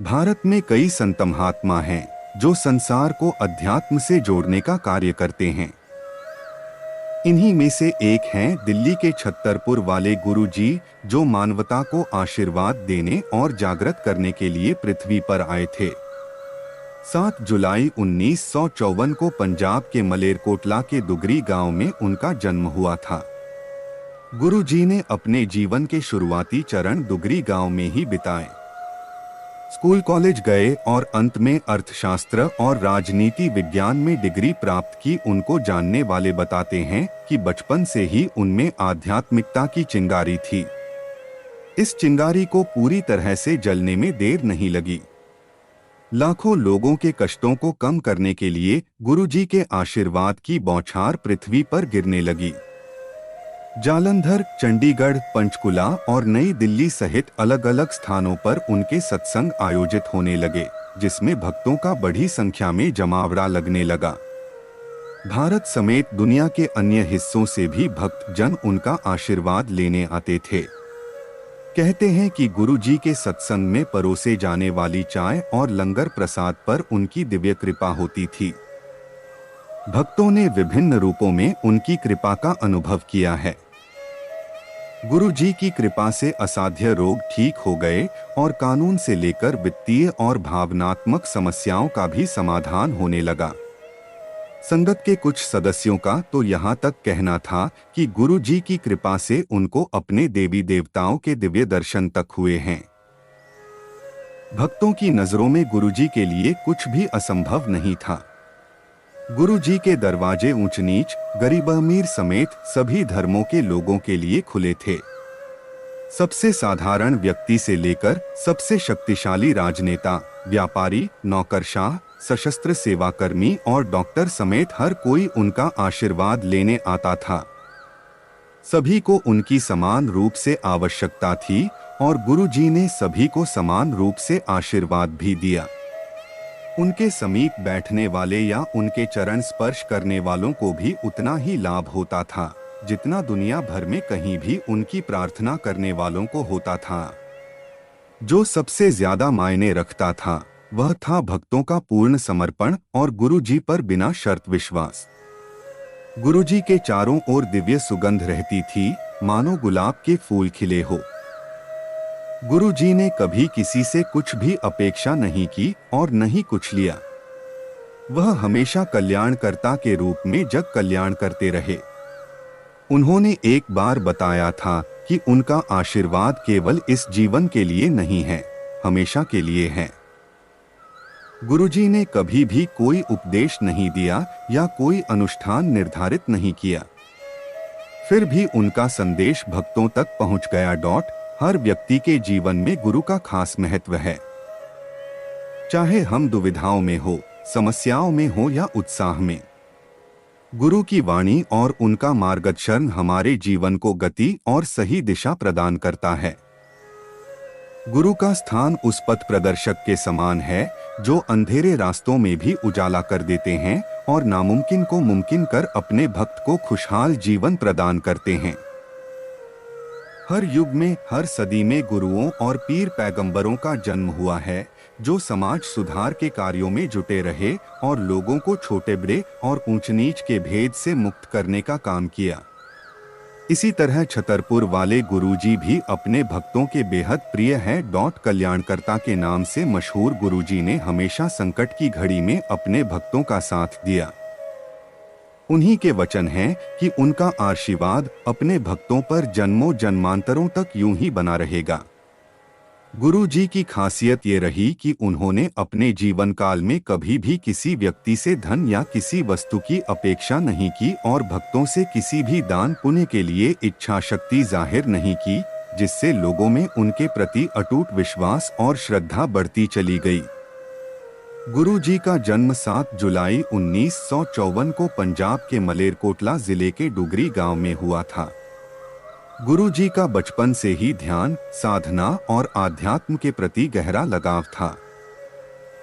भारत में कई संत महात्मा हैं जो संसार को अध्यात्म से जोड़ने का कार्य करते हैं। इन्हीं में से एक हैं दिल्ली के छतरपुर वाले गुरु जी, जो मानवता को आशीर्वाद देने और जागृत करने के लिए पृथ्वी पर आए थे। 7 जुलाई 1954 को पंजाब के मलेरकोटला के दुगरी गांव में उनका जन्म हुआ था। गुरु जी ने अपने जीवन के शुरुआती चरण दुगरी गांव में ही बिताए। स्कूल कॉलेज गए और अंत में अर्थशास्त्र और राजनीति विज्ञान में डिग्री प्राप्त की। उनको जानने वाले बताते हैं कि बचपन से ही उनमें आध्यात्मिकता की चिंगारी थी। इस चिंगारी को पूरी तरह से जलने में देर नहीं लगी। लाखों लोगों के कष्टों को कम करने के लिए गुरुजी के आशीर्वाद की बौछार पृथ्वी पर गिरने लगी। जालंधर, चंडीगढ़, पंचकुला और नई दिल्ली सहित अलग अलग स्थानों पर उनके सत्संग आयोजित होने लगे, जिसमें भक्तों का बड़ी संख्या में जमावड़ा लगने लगा। भारत समेत दुनिया के अन्य हिस्सों से भी भक्त जन उनका आशीर्वाद लेने आते थे। कहते हैं कि गुरुजी के सत्संग में परोसे जाने वाली चाय और लंगर प्रसाद पर उनकी दिव्य कृपा होती थी। भक्तों ने विभिन्न रूपों में उनकी कृपा का अनुभव किया है। गुरु जी की कृपा से असाध्य रोग ठीक हो गए और कानून से लेकर वित्तीय और भावनात्मक समस्याओं का भी समाधान होने लगा। संगत के कुछ सदस्यों का तो यहाँ तक कहना था कि गुरु जी की कृपा से उनको अपने देवी देवताओं के दिव्य दर्शन तक हुए हैं। भक्तों की नजरों में गुरु जी के लिए कुछ भी असंभव नहीं था। गुरु जी के दरवाजे ऊंच नीच, गरीब अमीर समेत सभी धर्मों के लोगों के लिए खुले थे। सबसे साधारण व्यक्ति से लेकर सबसे शक्तिशाली राजनेता, व्यापारी, नौकरशाह, सशस्त्र सेवाकर्मी और डॉक्टर समेत हर कोई उनका आशीर्वाद लेने आता था। सभी को उनकी समान रूप से आवश्यकता थी और गुरु जी ने सभी को समान रूप से आशीर्वाद भी दिया। उनके समीप बैठने वाले या उनके चरण स्पर्श करने वालों को भी उतना ही लाभ होता था जितना दुनिया भर में कहीं भी उनकी प्रार्थना करने वालों को होता था। जो सबसे ज्यादा मायने रखता था वह था भक्तों का पूर्ण समर्पण और गुरु जी पर बिना शर्त विश्वास। गुरु जी के चारों ओर दिव्य सुगंध रहती थी, मानो गुलाब के फूल खिले हो। गुरु जी ने कभी किसी से कुछ भी अपेक्षा नहीं की और नहीं कुछ लिया। वह हमेशा कल्याणकर्ता के रूप में जग कल्याण करते रहे। उन्होंने एक बार बताया था कि उनका आशीर्वाद केवल इस जीवन के लिए नहीं है, हमेशा के लिए है। गुरु जी ने कभी भी कोई उपदेश नहीं दिया या कोई अनुष्ठान निर्धारित नहीं किया। फिर भी उनका संदेश भक्तों तक पहुंच गया। हर व्यक्ति के जीवन में गुरु का खास महत्व है। चाहे हम दुविधाओं में हो, समस्याओं में हो या उत्साह में, गुरु की वाणी और उनका मार्गदर्शन हमारे जीवन को गति और सही दिशा प्रदान करता है। गुरु का स्थान उस पथ प्रदर्शक के समान है जो अंधेरे रास्तों में भी उजाला कर देते हैं और नामुमकिन को मुमकिन कर अपने भक्त को खुशहाल जीवन प्रदान करते हैं। हर युग में, हर सदी में गुरुओं और पीर पैगंबरों का जन्म हुआ है जो समाज सुधार के कार्यों में जुटे रहे और लोगों को छोटे बड़े और ऊंच नीच के भेद से मुक्त करने का काम किया। इसी तरह छतरपुर वाले गुरुजी भी अपने भक्तों के बेहद प्रिय हैं। कल्याणकर्ता के नाम से मशहूर गुरुजी ने हमेशा संकट की घड़ी में अपने भक्तों का साथ दिया। उन्हीं के वचन हैं कि उनका आशीर्वाद अपने भक्तों पर जन्मों जन्मांतरों तक यूं ही बना रहेगा। गुरु जी की खासियत ये रही कि उन्होंने अपने जीवन काल में कभी भी किसी व्यक्ति से धन या किसी वस्तु की अपेक्षा नहीं की और भक्तों से किसी भी दान पुण्य के लिए इच्छा शक्ति जाहिर नहीं की, जिससे लोगों में उनके प्रति अटूट विश्वास और श्रद्धा बढ़ती चली गई। गुरु जी का जन्म 7 जुलाई 1954 को पंजाब के मलेरकोटला जिले के डुगरी गांव में हुआ था। गुरु जी का बचपन से ही ध्यान, साधना और आध्यात्म के प्रति गहरा लगाव था।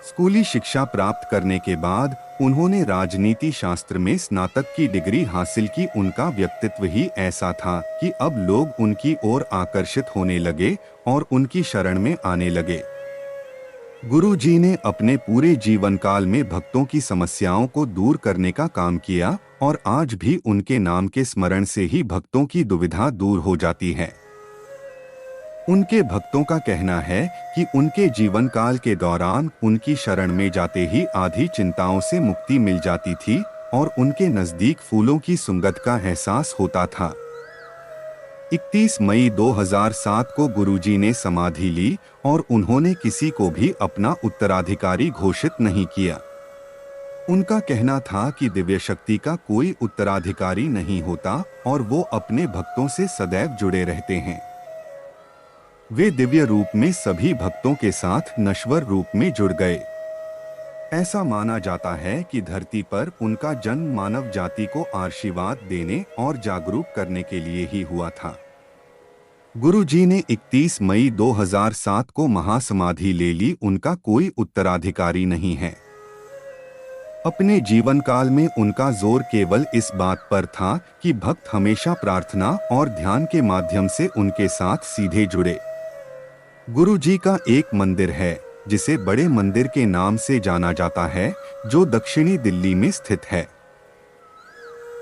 स्कूली शिक्षा प्राप्त करने के बाद उन्होंने राजनीति शास्त्र में स्नातक की डिग्री हासिल की। उनका व्यक्तित्व ही ऐसा था कि अब लोग उनकी ओर आकर्षित होने लगे और उनकी शरण में आने लगे। गुरुजी ने अपने पूरे जीवन काल में भक्तों की समस्याओं को दूर करने का काम किया और आज भी उनके नाम के स्मरण से ही भक्तों की दुविधा दूर हो जाती है। उनके भक्तों का कहना है कि उनके जीवन काल के दौरान उनकी शरण में जाते ही आधी चिंताओं से मुक्ति मिल जाती थी और उनके नजदीक फूलों की सुगंध का एहसास होता था। 31 मई 2007 को गुरुजी ने समाधि ली और उन्होंने किसी को भी अपना उत्तराधिकारी घोषित नहीं किया। उनका कहना था कि दिव्य शक्ति का कोई उत्तराधिकारी नहीं होता और वो अपने भक्तों से सदैव जुड़े रहते हैं। वे दिव्य रूप में सभी भक्तों के साथ नश्वर रूप में जुड़ गए। ऐसा माना जाता है कि धरती पर उनका जन्म मानव जाति को आशीर्वाद देने और जागरूक करने के लिए ही हुआ था। गुरुजी ने 31 मई 2007 को महासमाधि ले ली। उनका कोई उत्तराधिकारी नहीं है। अपने जीवन काल में उनका जोर केवल इस बात पर था कि भक्त हमेशा प्रार्थना और ध्यान के माध्यम से उनके साथ सीधे जुड़े। गुरुजी का एक मंदिर है जिसे बड़े मंदिर के नाम से जाना जाता है, जो दक्षिणी दिल्ली में स्थित है।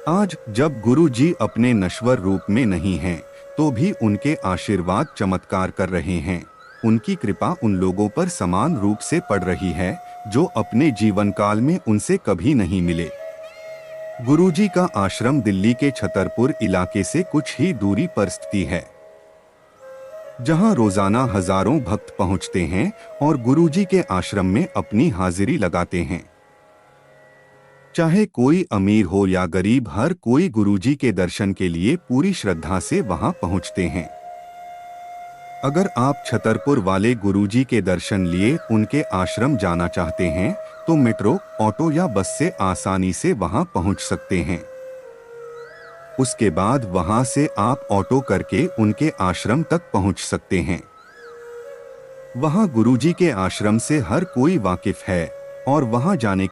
आज जब गुरुजी अपने नश्वर रूप में नहीं हैं, तो भी उनके आशीर्वाद चमत्कार कर रहे हैं। उनकी कृपा उन लोगों पर समान रूप से पड़ रही है जो अपने जीवन काल में उनसे कभी नहीं मिले। गुरुजी का आश्रम दिल्ली के छतरपुर इलाके से कुछ ही दूरी पर स्थित है, जहां रोजाना हजारों भक्त पहुंचते हैं और गुरुजी के आश्रम में अपनी हाजिरी लगाते हैं। चाहे कोई अमीर हो या गरीब, हर कोई गुरुजी के दर्शन के लिए पूरी श्रद्धा से वहां पहुंचते हैं। अगर आप छतरपुर वाले गुरुजी के दर्शन लिए उनके आश्रम जाना चाहते हैं तो मेट्रो, ऑटो या बस से आसानी से वहां पहुंच सकते हैं। उसके बाद वहां से आप ऑटो करके उनके आश्रम तक पहुंच सकते हैं। वहां गुरुजी के आश्रम से हर कोई वाकिफ है और वहां जाने